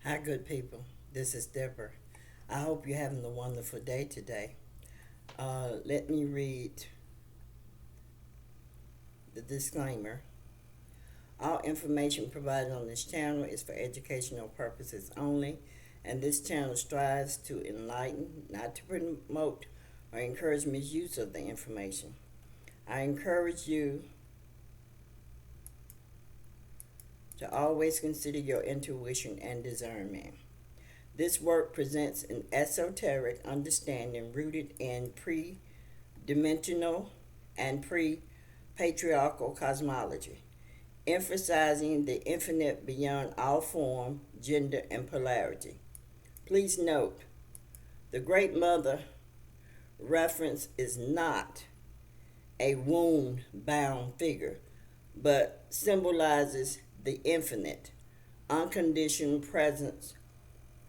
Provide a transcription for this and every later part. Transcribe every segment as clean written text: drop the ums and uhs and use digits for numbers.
Hi, good people. This is Deborah. I hope you're having a wonderful day today. Let me read the disclaimer. All information provided on this channel is for educational purposes only, and this channel strives to enlighten, not to promote or encourage misuse of the information. I encourage you to always consider your intuition and discernment. This work presents an esoteric understanding rooted in pre-dimensional and pre-patriarchal cosmology, emphasizing the infinite beyond all form, gender, and polarity. Please note, the Great Mother reference is not a womb-bound figure, but symbolizes the infinite, unconditioned presence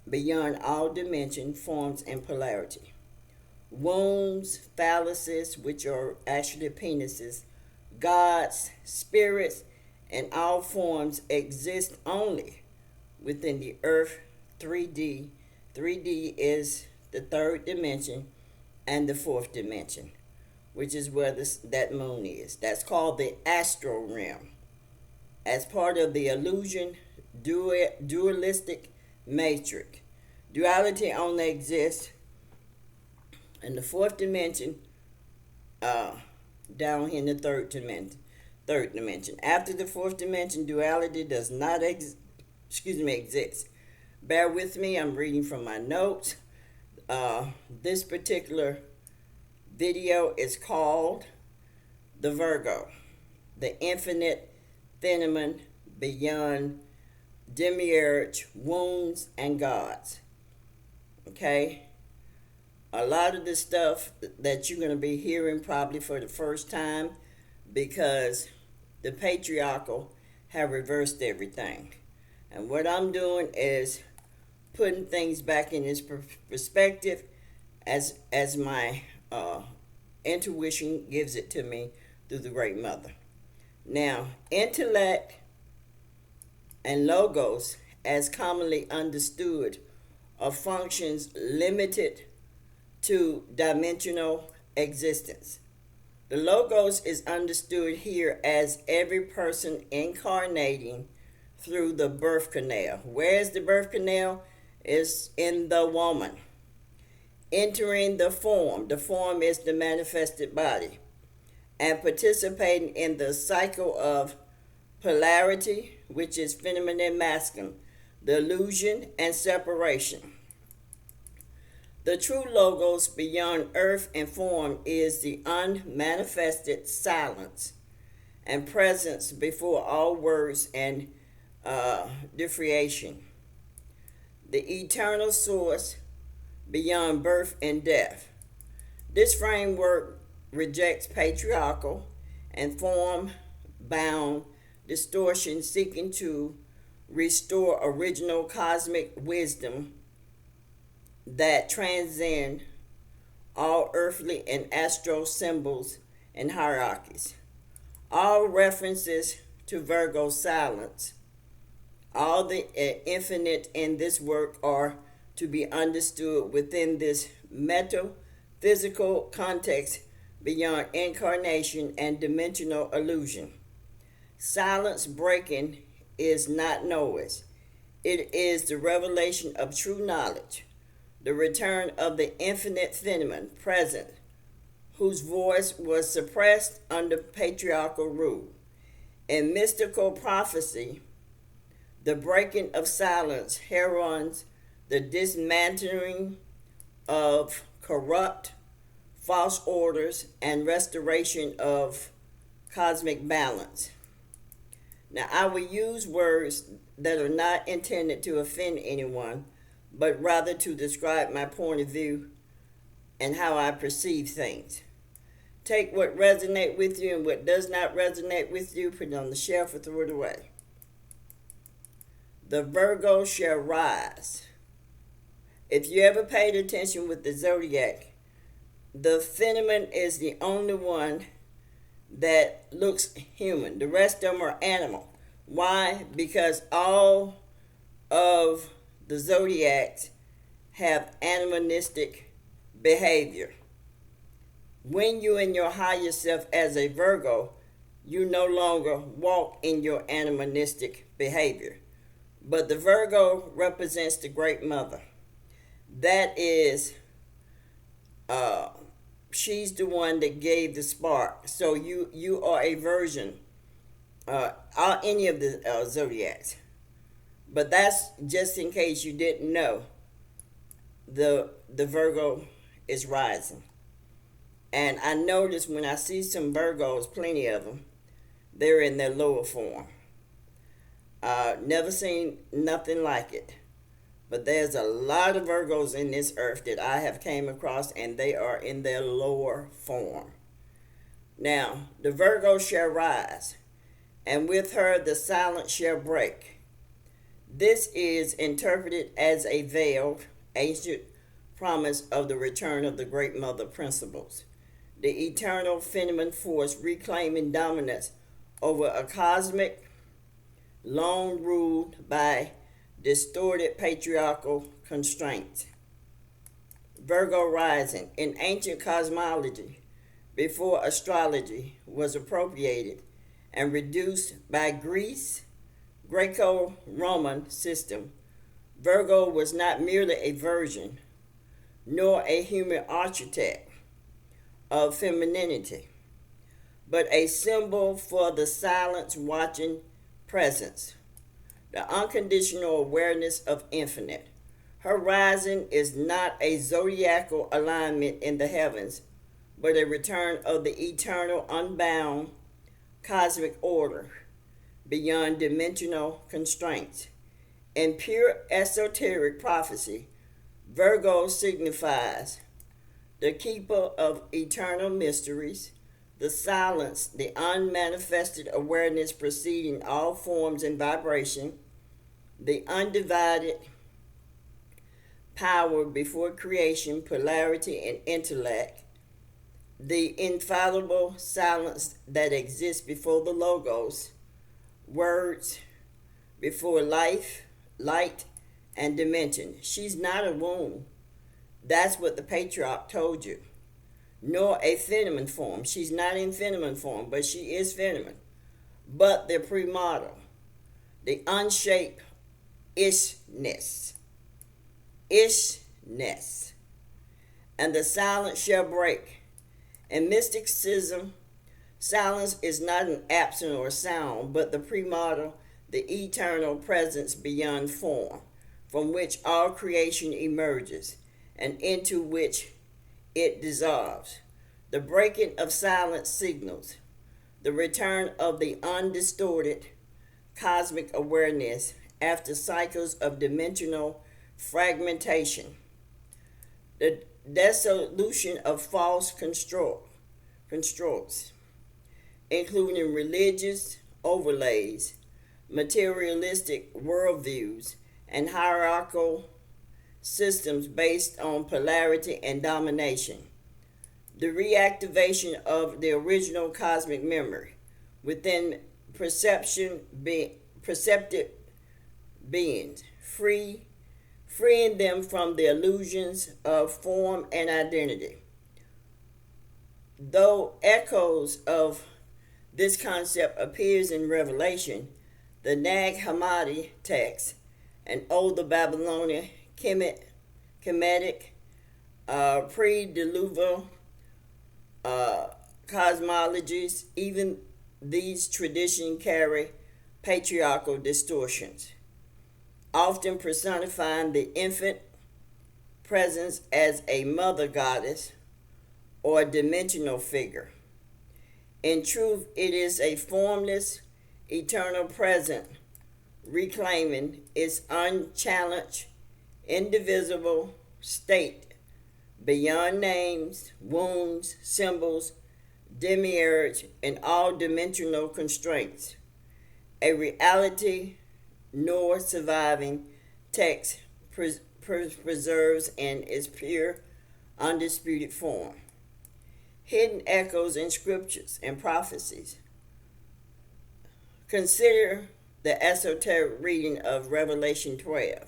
beyond all dimension, forms, and polarity. Wombs, phalluses, which are actually penises, gods, spirits, and all forms exist only within the earth 3D. 3D is the third dimension and the fourth dimension, which is where that moon is. That's called the astral realm. As part of the illusion dualistic matrix. Duality only exists in the fourth dimension, down here in the third dimension. After the fourth dimension, duality does not exist. Bear with me, I'm reading from my notes. This particular video is called The Virgo, the infinite phenomenon beyond Demiurges, wounds, and gods. Okay? A lot of the stuff that you're going to be hearing probably for the first time, because the patriarchal have reversed everything. And what I'm doing is putting things back in its perspective as my intuition gives it to me through the Great Mother. Now, intellect and logos, as commonly understood, are functions limited to dimensional existence. The logos is understood here as every person incarnating through the birth canal. Where is the birth canal? Is in the woman. Entering the form. The form is the manifested body. And participating in the cycle of polarity, which is feminine masculine, the illusion and separation. The true logos beyond earth and form is the unmanifested silence and presence before all words and differentiation. The eternal source beyond birth and death. This framework rejects patriarchal and form-bound distortion, seeking to restore original cosmic wisdom that transcend all earthly and astral symbols and hierarchies. All references to Virgo silence, all the infinite in this work are to be understood within this metaphysical context beyond incarnation and dimensional illusion. Silence breaking is not noise. It is the revelation of true knowledge, the return of the infinite phenomenon present, whose voice was suppressed under patriarchal rule. In mystical prophecy, the breaking of silence heralds the dismantling of corrupt, false orders and restoration of cosmic balance. Now, I will use words that are not intended to offend anyone, but rather to describe my point of view and how I perceive things. Take what resonates with you and what does not resonate with you, put it on the shelf or throw it away. The Virgo shall rise. If you ever paid attention with the zodiac, the phenomenon is the only one that looks human. The rest of them are animal. Why? Because all of the zodiacs have animalistic behavior. When you're in your higher self as a Virgo, you no longer walk in your animalistic behavior. But the Virgo represents the Great Mother. That is, she's the one that gave the spark. So you are a version, any of the zodiacs. But that's just in case you didn't know. The Virgo is rising. And I notice when I see some Virgos, plenty of them, they're in their lower form. Never seen nothing like it. But there's a lot of Virgos in this earth that I have came across, and they are in their lower form. Now, the Virgo shall rise, and with her the silence shall break. This is interpreted as a veiled, ancient promise of the return of the Great Mother principles, the eternal feminine force reclaiming dominance over a cosmic long ruled by distorted patriarchal constraints. Virgo rising. In ancient cosmology, before astrology was appropriated and reduced by Greco-Roman system, Virgo was not merely a virgin, nor a human architect of femininity, but a symbol for the silence watching presence, the unconditional awareness of infinite. Her rising is not a zodiacal alignment in the heavens, but a return of the eternal, unbound cosmic order beyond dimensional constraints. In pure esoteric prophecy, Virgo signifies the keeper of eternal mysteries, the silence, the unmanifested awareness preceding all forms and vibration, the undivided power before creation, polarity, and intellect, the infallible silence that exists before the logos, words before life, light, and dimension. She's not a womb. That's what the patriarch told you. Nor a feminine form. She's not in feminine form, but she is feminine. But the premortal, the unshaped ishness, and the silence shall break. In mysticism, silence is not an absence or sound, but the premortal, the eternal presence beyond form, from which all creation emerges, and into which it dissolves. The breaking of silence signals the return of the undistorted cosmic awareness after cycles of dimensional fragmentation. The dissolution of false constructs, including religious overlays, materialistic worldviews, and hierarchical systems based on polarity and domination. The reactivation of the original cosmic memory within perceptive beings, freeing them from the illusions of form and identity. Though echoes of this concept appears in Revelation, the Nag Hammadi text, and older Babylonian Kemetic, pre-diluvial cosmologies, even these traditions carry patriarchal distortions, often personifying the infant presence as a mother goddess or a dimensional figure. In truth, it is a formless, eternal present reclaiming its unchallenged, indivisible state beyond names, wounds, symbols, demiurge, and all dimensional constraints. A reality nor surviving text preserves in its pure, undisputed form. Hidden echoes in scriptures and prophecies. Consider the esoteric reading of Revelation 12.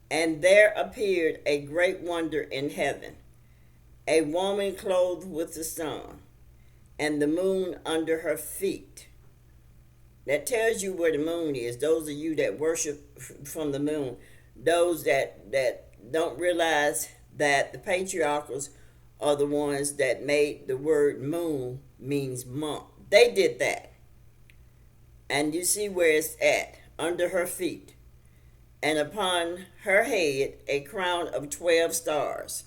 And there appeared a great wonder in heaven, a woman clothed with the sun, and the moon under her feet. That tells you where the moon is. Those of you that worship from the moon, those that don't realize that the patriarchals are the ones that made the word moon means month. They did that. And you see where it's at, under her feet. And upon her head a crown of 12 stars.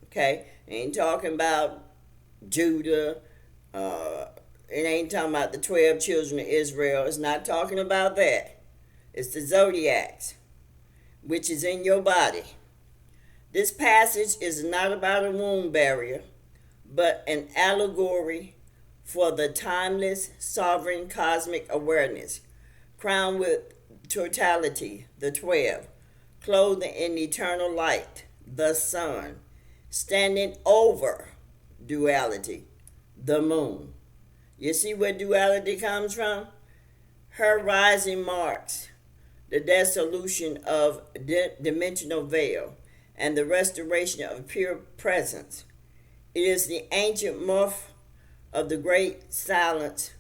Okay? Ain't talking about Judah. It ain't talking about the 12 children of Israel. It's not talking about that. It's the zodiacs, which is in your body. This passage is not about a womb barrier, but an allegory for the timeless, sovereign cosmic awareness, crowned with totality, the 12, clothed in eternal light, the sun, standing over duality, the moon. You see where duality comes from? Her rising marks the dissolution of dimensional veil and the restoration of pure presence. It is the ancient morph of the great silence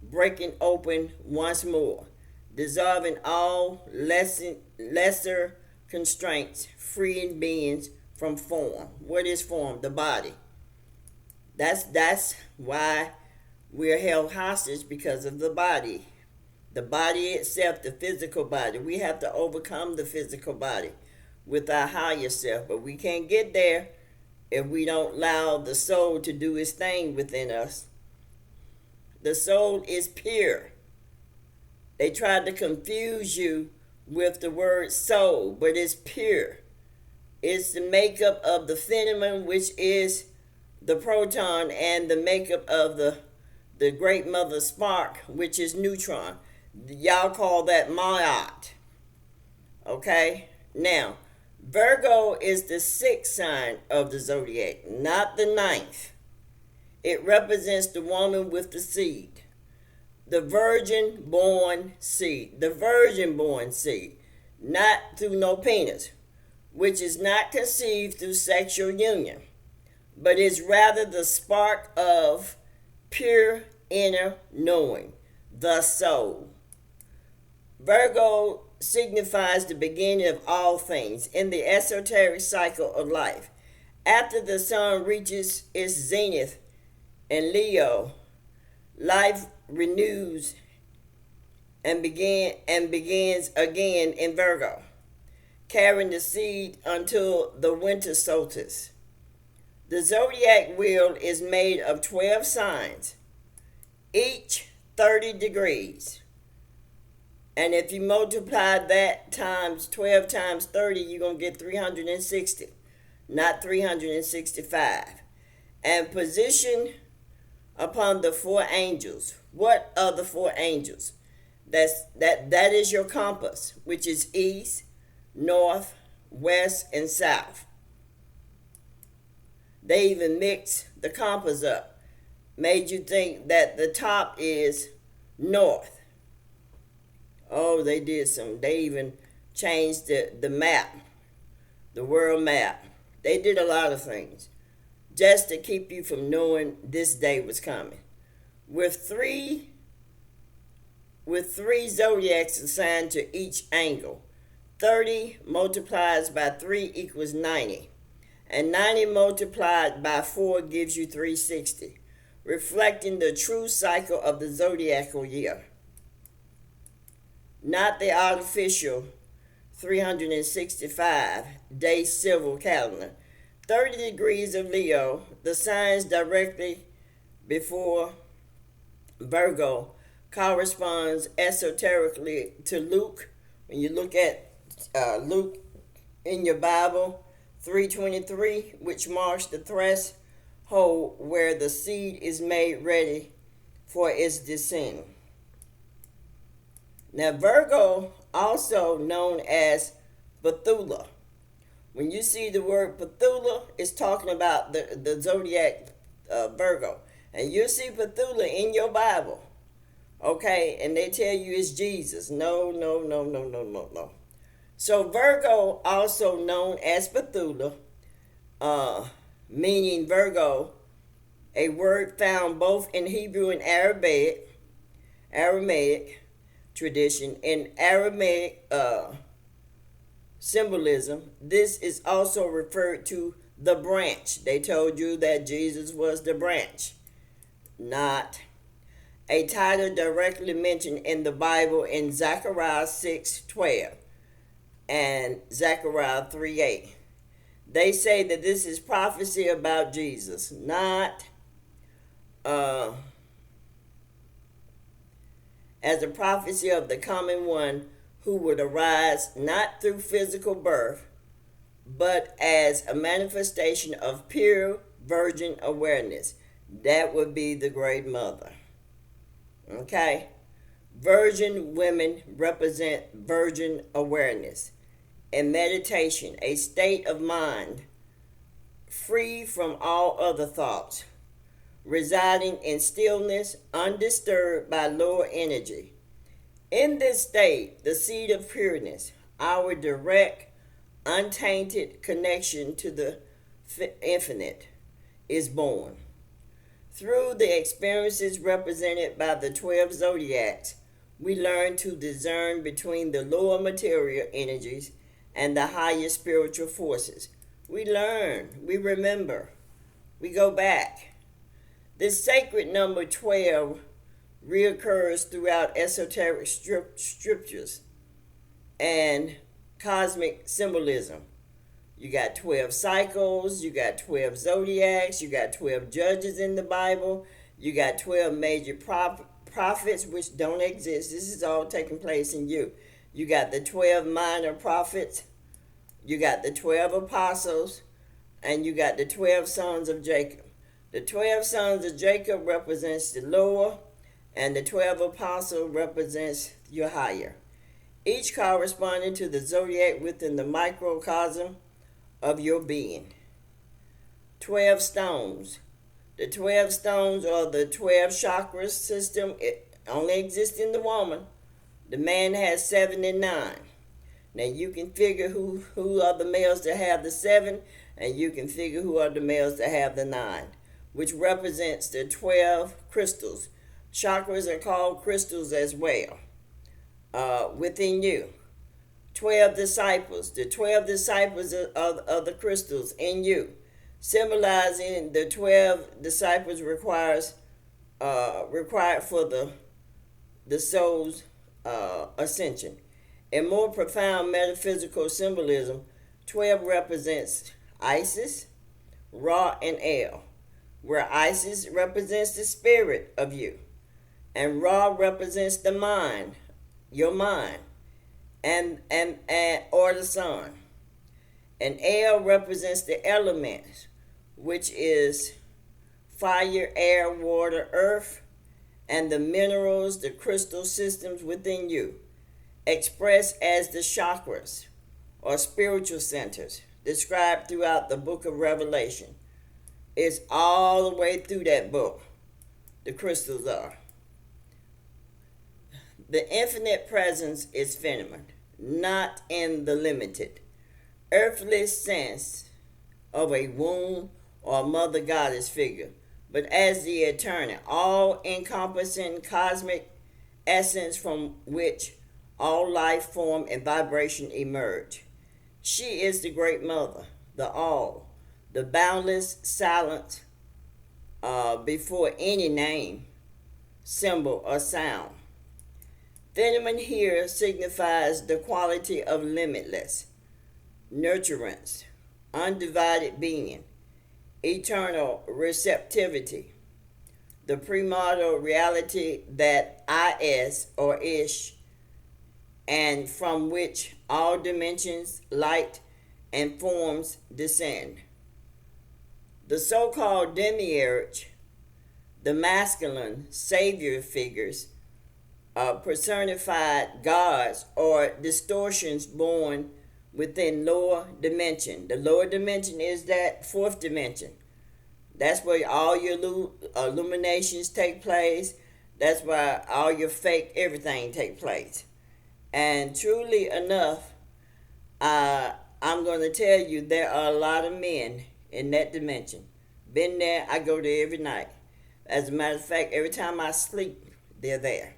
breaking open once more, dissolving all lesser constraints, freeing beings from form. What is form? The body. That's why we're held hostage, because of the body. The body itself, the physical body. We have to overcome the physical body with our higher self, but we can't get there if we don't allow the soul to do its thing within us. The soul is pure. They tried to confuse you with the word soul, but it's pure. It's the makeup of the phenomenon, which is the proton, and the makeup of the great mother spark, which is neutron. Y'all call that Ma'at. Okay? Now, Virgo is the 6th sign of the zodiac, not the 9th. It represents the woman with the seed. The virgin-born seed. The virgin-born seed. Not through no penis, which is not conceived through sexual union, but is rather the spark of pure inner knowing, the soul. Virgo signifies the beginning of all things in the esoteric cycle of life. After the sun reaches its zenith in Leo, life renews and begins again in Virgo, carrying the seed until the winter solstice. The zodiac wheel is made of 12 signs, each 30 degrees. And if you multiply that times 12 times 30, you're going to get 360, not 365. And position upon the 4 angels. What are the 4 angels? That is your compass, which is east, north, west, and south. They even mixed the compass up, made you think that the top is north. Oh, they did some. They even changed the map, the world map. They did a lot of things just to keep you from knowing this day was coming. With three zodiacs assigned to each angle, 30 multiplied by 3 equals 90. And 90 multiplied by 4 gives you 360, reflecting the true cycle of the zodiacal year, not the artificial 365-day civil calendar. 30 degrees of Leo, the signs directly before Virgo, corresponds esoterically to Luke. When you look at Luke in your Bible, 3:23, which marks the threshold where the seed is made ready for its descent. Now, Virgo, also known as Bethula. When you see the word Bethula, it's talking about the zodiac Virgo. And you see Bethula in your Bible. Okay, and they tell you it's Jesus. No. So Virgo, also known as Bethula, meaning Virgo, a word found both in Hebrew and Aramaic tradition. In Aramaic symbolism, this is also referred to the branch. They told you that Jesus was the branch, not a title directly mentioned in the Bible in Zechariah 6:12 and Zechariah 3:8. They say that this is prophecy about Jesus, not uh, as a prophecy of the coming one who would arise not through physical birth, but as a manifestation of pure virgin awareness. That would be the Great Mother. Okay? Virgin women represent virgin awareness and meditation, a state of mind free from all other thoughts, residing in stillness, undisturbed by lower energy. In this state, the seed of pureness, our direct, untainted connection to the infinite, is born. Through the experiences represented by the 12 zodiacs, we learn to discern between the lower material energies and the higher spiritual forces. We learn, we remember, we go back. This sacred number 12 reoccurs throughout esoteric scriptures and cosmic symbolism. You got 12 cycles, you got 12 zodiacs, you got 12 judges in the Bible, you got 12 major prophets which don't exist. This is all taking place in you. You got the 12 minor prophets, you got the 12 apostles, and you got the 12 sons of Jacob. The 12 sons of Jacob represents the lower, and the 12 apostles represents your higher. Each corresponding to the zodiac within the microcosm of your being. 12 stones. The 12 stones are the 12 chakras system. It only exists in the woman. The man has 79. Now you can figure who are the males that have the 7, and you can figure who are the males that have the 9, which represents the 12 crystals. Chakras are called crystals as well. Within you. 12 disciples. The 12 disciples are the crystals in you. Symbolizing the 12 disciples required for the soul's ascension. In more profound metaphysical symbolism, 12 represents Isis, Ra, and El, where Isis represents the spirit of you, and Ra represents the mind, your mind, and or the sun. And El represents the elements, which is fire, air, water, earth, and the minerals, the crystal systems within you, expressed as the chakras or spiritual centers described throughout the book of Revelation. It's all the way through that book. The crystals are. The infinite presence is feminine, not in the limited, earthly sense of a womb or mother goddess figure, but as the eternal, all-encompassing cosmic essence from which all life form and vibration emerge. She is the Great Mother, the all, the boundless silence before any name, symbol, or sound. Feminine here signifies the quality of limitless, nurturance, undivided being, eternal receptivity, the primordial reality that is or ish, and from which all dimensions, light, and forms descend. The so-called Demiurge, the masculine savior figures, personified gods or distortions born within lower dimension. The lower dimension is that fourth dimension. That's where all your illuminations take place. That's where all your fake everything take place. And truly enough, I'm going to tell you there are a lot of men in that dimension. Been there, I go there every night. As a matter of fact, every time I sleep, they're there.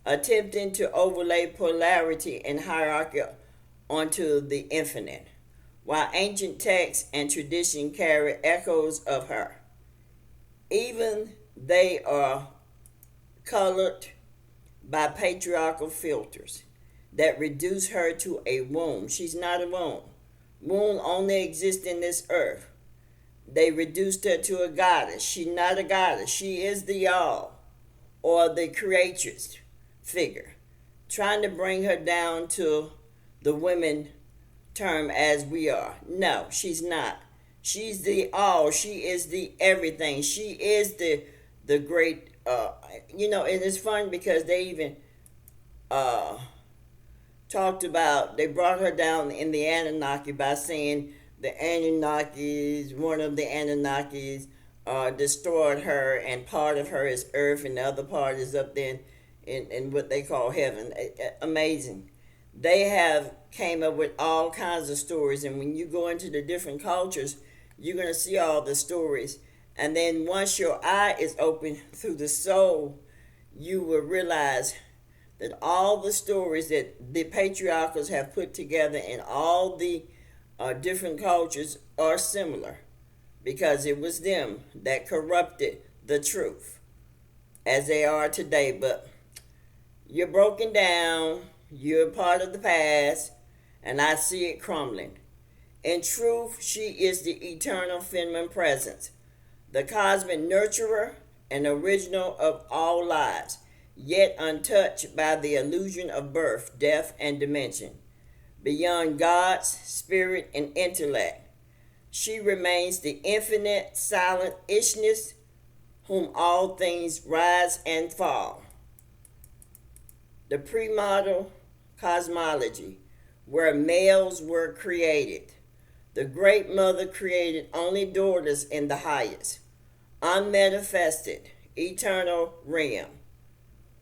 Attempting to overlay polarity and hierarchy onto the infinite, while ancient texts and tradition carry echoes of her. Even they are colored by patriarchal filters that reduce her to a womb. She's not a womb. Womb only exists in this earth. They reduced her to a goddess. She's not a goddess. She is the all, or the creatress figure, trying to bring her down to the women term as we are. No, she's not. She's the all. She is the everything. She is the great. And it's fun because they even talked about. They brought her down in the Anunnaki by saying the Anunnakis, one of the Anunnakis, destroyed her, and part of her is Earth, and the other part is up there in what they call heaven. Amazing. They have came up with all kinds of stories, and when you go into the different cultures, you're going to see all the stories. And then once your eye is open through the soul, you will realize that all the stories that the patriarchals have put together in all the different cultures are similar, because it was them that corrupted the truth as they are today. But you're broken down, you're part of the past, and I see it crumbling. In truth, she is the eternal feminine presence, the cosmic nurturer and original of all lives, yet untouched by the illusion of birth, death, and dimension. Beyond God's spirit and intellect, she remains the infinite silent ishness, whom all things rise and fall. The premortal cosmology, where males were created. The Great Mother created only daughters in the highest, unmanifested, eternal realm.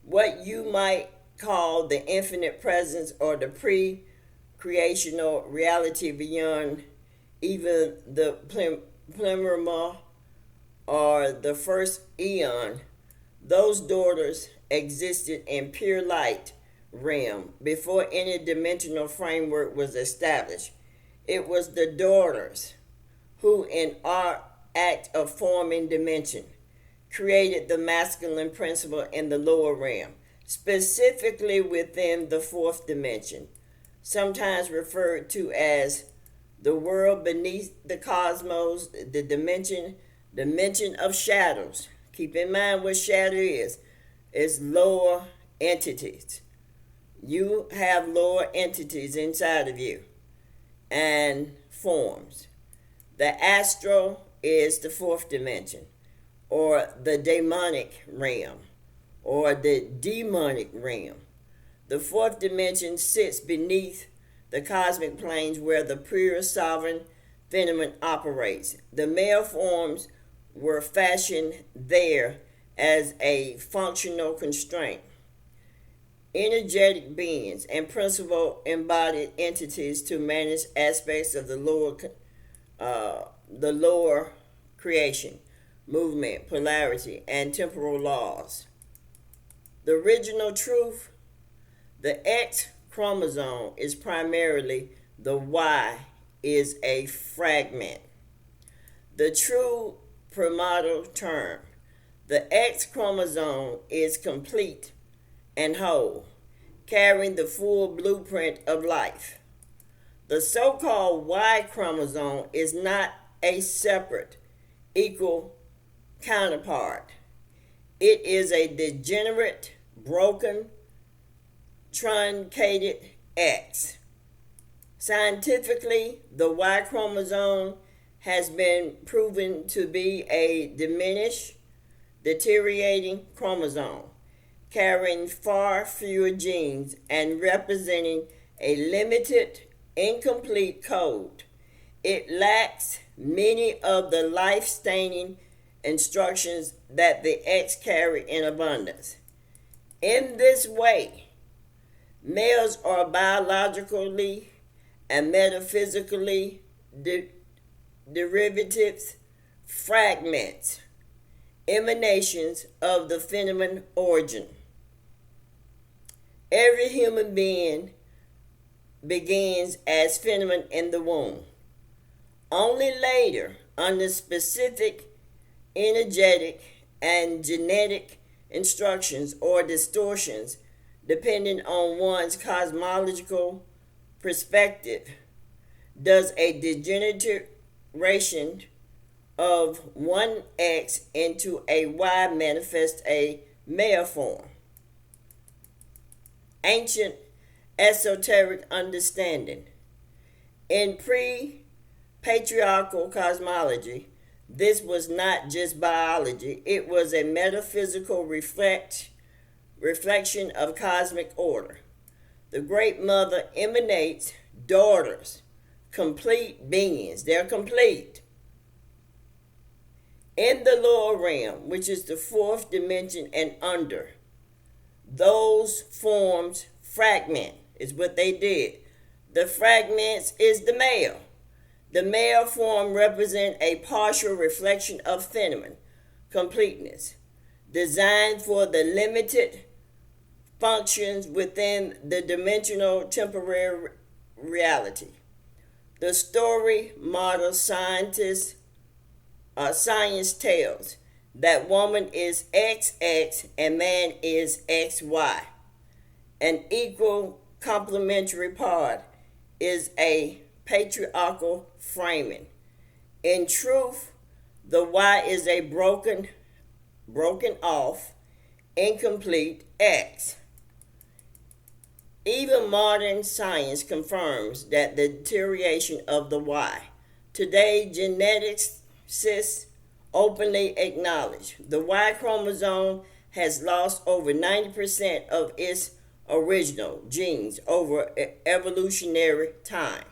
What you might call the infinite presence or the pre-creational reality beyond even the pleroma or the first eon, those daughters existed in pure light realm before any dimensional framework was established. It was the daughters who, in our act of forming dimension, created the masculine principle in the lower realm, specifically within the fourth dimension, sometimes referred to as the world beneath the cosmos, the dimension of shadows. Keep in mind what shadow is. It's lower entities. You have lower entities inside of you and forms. The astral is the fourth dimension, or the demonic realm, or the demonic realm. The fourth dimension sits beneath the cosmic planes where the pure sovereign phenomenon operates. The male forms were fashioned there as a functional constraint. Energetic beings and principal embodied entities to manage aspects of the lower creation, movement, polarity, and temporal laws. The original truth, the X chromosome is primarily the Y is a fragment. The true primordial term, the X chromosome is complete and whole, carrying the full blueprint of life. The so-called Y chromosome is not a separate, equal counterpart. It is a degenerate, broken, truncated X. Scientifically, the Y chromosome has been proven to be a diminished, deteriorating chromosome, carrying far fewer genes and representing a limited, incomplete code. It lacks many of the life-sustaining instructions that the X carry in abundance. In this way, males are biologically and metaphysically derivatives, fragments, emanations of the feminine origin. Every human being begins as feminine in the womb. Only later, under specific energetic and genetic instructions or distortions, depending on one's cosmological perspective, does a degeneration of one X into a Y manifest a male form. Ancient esoteric understanding. In pre-patriarchal cosmology, this was not just biology, it was a metaphysical reflection of cosmic order. The Great Mother emanates daughters, complete beings. They're complete. In the lower realm, which is the fourth dimension and under, those forms fragment, is what they did. The fragments is the male. The male form represents a partial reflection of feminine completeness, designed for the limited functions within the dimensional temporary reality. The story model science tells that woman is XX and man is XY. An equal complementary part is a patriarchal framing. In truth, the Y is a broken off, incomplete X. Even modern science confirms that the deterioration of the Y. Today, geneticists openly acknowledge the Y chromosome has lost over 90% of its original genes over evolutionary time.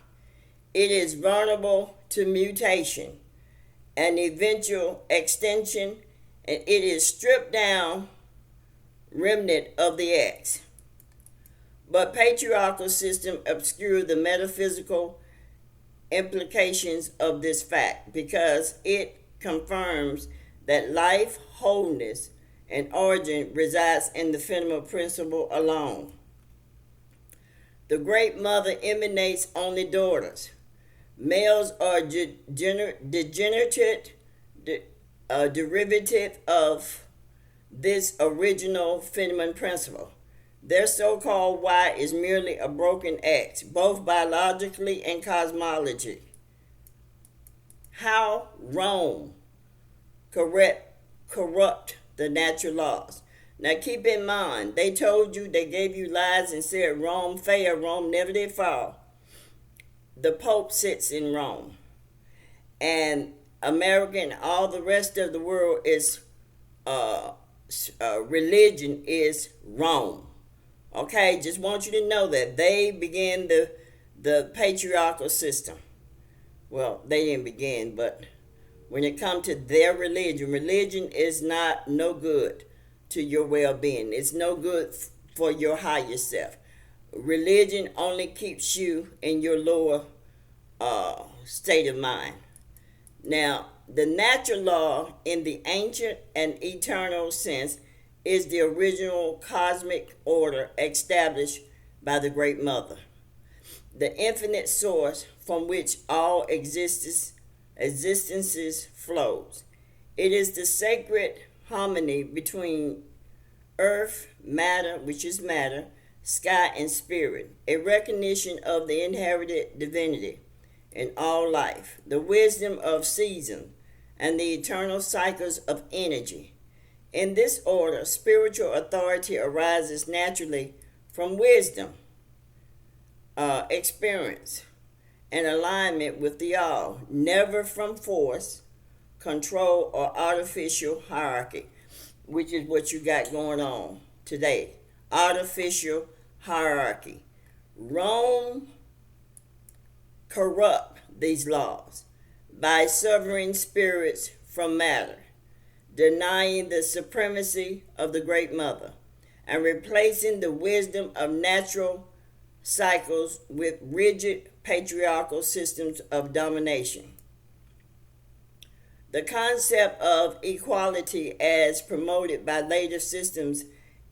It is vulnerable to mutation and eventual extinction, and it is stripped down remnant of the X. But patriarchal system obscure the metaphysical implications of this fact because it confirms that life, wholeness, and origin resides in the feminine principle alone. The Great Mother emanates only daughters. Males are degenerate derivative of this original feminine principle. Their so-called Y is merely a broken X, both biologically and cosmology. How Rome corrupt the natural laws. Now keep in mind, they told you, they gave you lies and said Rome fell. Rome never did fall. The Pope sits in Rome. And America and all the rest of the world is, religion is Rome. Okay, just want you to know that they began the patriarchal system. Well, they didn't begin, but when it comes to their religion is not no good to your well-being. It's no good for your higher self. Religion only keeps you in your lower state of mind. Now, the natural law in the ancient and eternal sense is the original cosmic order established by the Great Mother, the infinite source from which all existences flows. It is the sacred harmony between earth, matter, which is matter, sky, and spirit, a recognition of the inherited divinity in all life, the wisdom of season, and the eternal cycles of energy. In this order, spiritual authority arises naturally from wisdom, experience, and alignment with the all, never from force, control, or artificial hierarchy, which is what you got going on today. Artificial hierarchy. Rome corrupt these laws by severing spirits from matter, denying the supremacy of the Great Mother, and replacing the wisdom of natural cycles with rigid patriarchal systems of domination. The concept of equality as promoted by later systems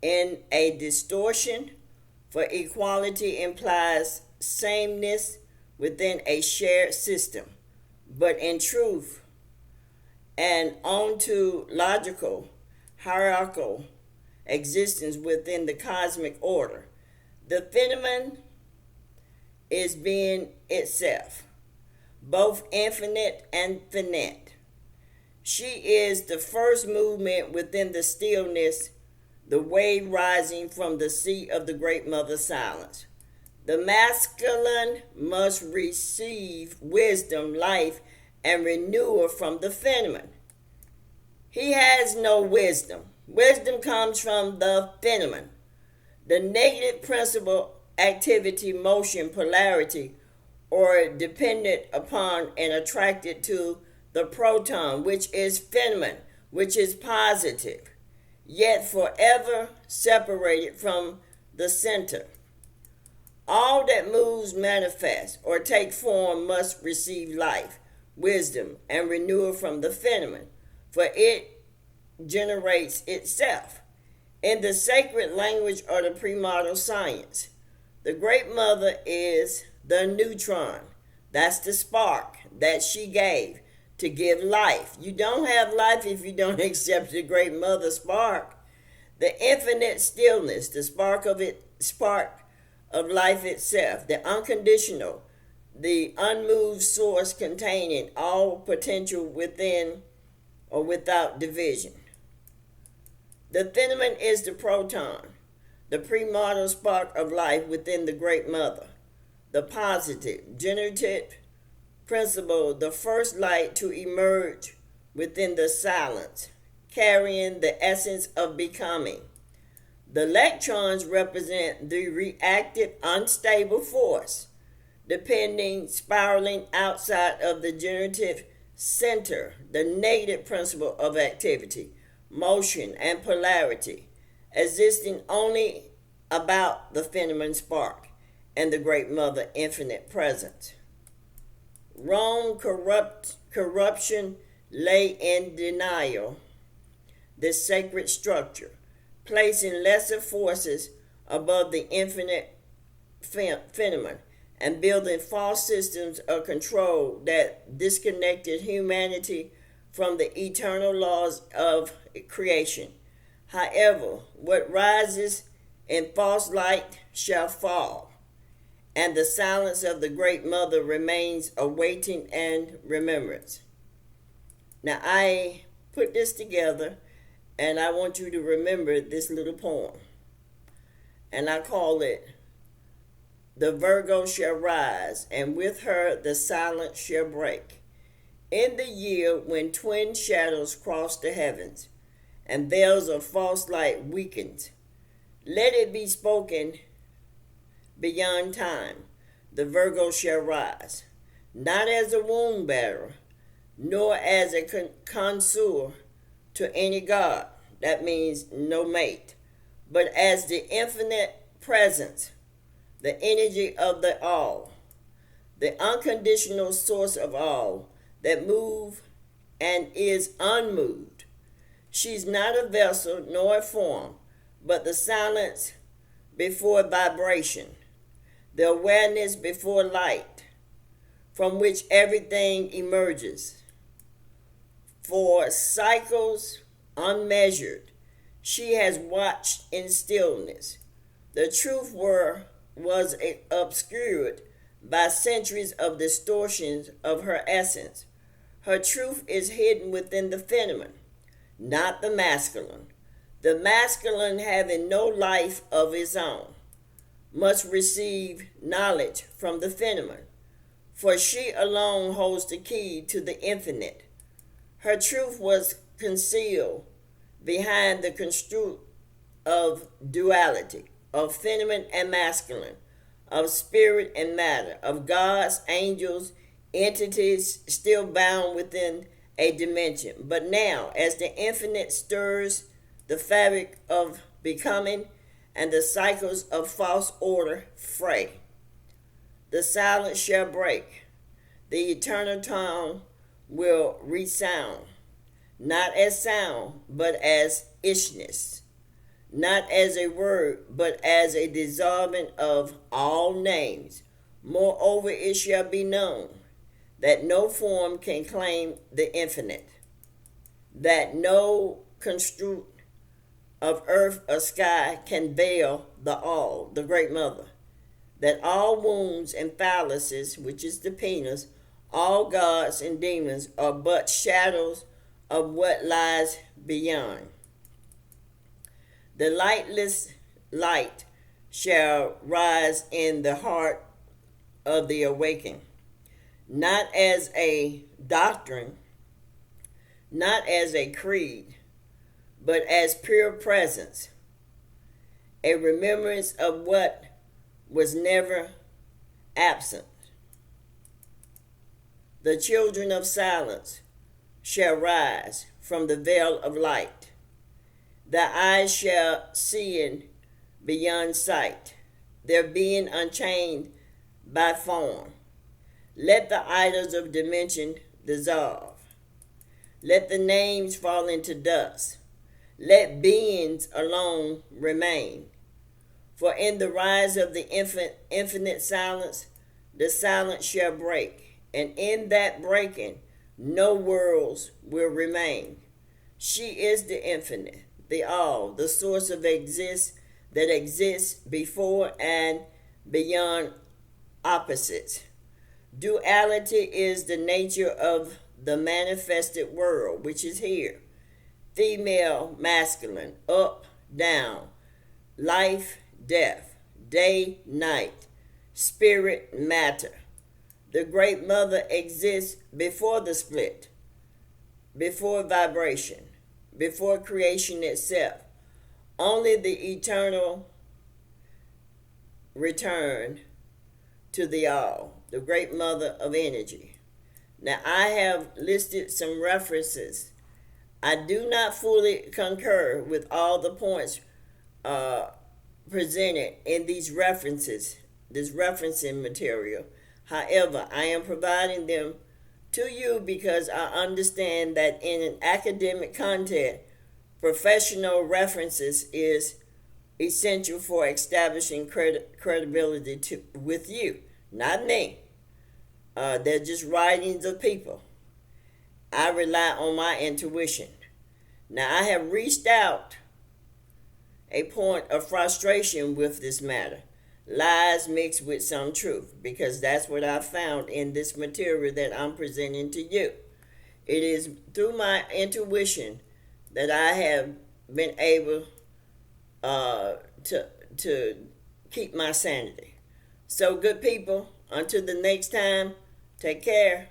in a distortion for equality implies sameness within a shared system, but in truth, an ontological, hierarchical existence within the cosmic order. The phenomenon is being itself, both infinite and finite. She is the first movement within the stillness, the wave rising from the sea of the great mother silence. The masculine must receive wisdom, life, and renewal from the feminine. He has no wisdom. Wisdom comes from the feminine. The negative principle, activity, motion, polarity, or dependent upon and attracted to the proton, which is feminine, which is positive, yet forever separated from the center. All that moves, manifests, or take form must receive life, wisdom, and renewal from the feminine, for it generates itself. In the sacred language of the premortal science, the Great Mother is the neutron. That's the spark that she gave to give life. You don't have life if you don't accept the Great Mother spark. The infinite stillness, the spark of life itself, the unconditional, the unmoved source containing all potential within or without division. The phenomenon is the proton, the premortal spark of life within the Great Mother, the positive, generative principle, the first light to emerge within the silence, carrying the essence of becoming. The electrons represent the reactive, unstable force, depending, spiraling outside of the generative center, the negative principle of activity, motion, and polarity, existing only about the feminine spark and the Great Mother infinite presence. Wrong corruption lay in denial this sacred structure, placing lesser forces above the infinite phenomenon and building false systems of control that disconnected humanity from the eternal laws of creation. However, what rises in false light shall fall, and the silence of the Great Mother remains awaiting and remembrance. Now, I put this together, and I want you to remember this little poem. And I call it, "The Virgo shall rise, and with her the silence shall break. In the year when twin shadows cross the heavens, and veils of false light weakens, let it be spoken beyond time, the Virgo shall rise, not as a wound bearer, nor as a consort to any god," that means no mate, "but as the infinite presence, the energy of the all, the unconditional source of all, that move and is unmoved. She's not a vessel nor a form, but the silence before vibration, the awareness before light, from which everything emerges. For cycles unmeasured, she has watched in stillness. The truth was obscured by centuries of distortions of her essence. Her truth is hidden within the feminine, not the masculine. The masculine, having no life of its own, must receive knowledge from the feminine, for she alone holds the key to the infinite. Her truth was concealed behind the construct of duality, of feminine and masculine, of spirit and matter, of gods, angels, entities still bound within a dimension. But now, as the infinite stirs the fabric of becoming and the cycles of false order fray. The silence shall break. The eternal tone will resound, not as sound, but as ishness, not as a word, but as a dissolving of all names. Moreover, it shall be known that no form can claim the infinite, that no construct of earth or sky can veil the all, the great mother, that all wounds and phalluses, which is the penis, all gods and demons are but shadows of what lies beyond. The lightless light shall rise in the heart of the awakened, not as a doctrine, not as a creed, but as pure presence, a remembrance of what was never absent. The children of silence shall rise from the veil of light. Their eyes shall see in beyond sight, their being unchained by form. Let the idols of dimension dissolve. Let the names fall into dust. Let beings alone remain. For in the rise of the infinite silence, the silence shall break, and in that breaking, no worlds will remain. She is the infinite, the all, the source of that exists before and beyond opposites. Duality is the nature of the manifested world, which is here. Female, masculine, up, down, life, death, day, night, spirit, matter. The Great Mother exists before the split, before vibration, before creation itself. Only the eternal return to the all, the Great Mother of energy. Now, I have listed some references. I do not fully concur with all the points presented in these references, this referencing material. However, I am providing them to you because I understand that in an academic content, professional references is essential for establishing credibility with you, not me. They're just writings of people. I rely on my intuition. Now, I have reached out a point of frustration with this matter. Lies mixed with some truth, because that's what I found in this material that I'm presenting to you. It is through my intuition that I have been able to keep my sanity. So, good people, until the next time, take care.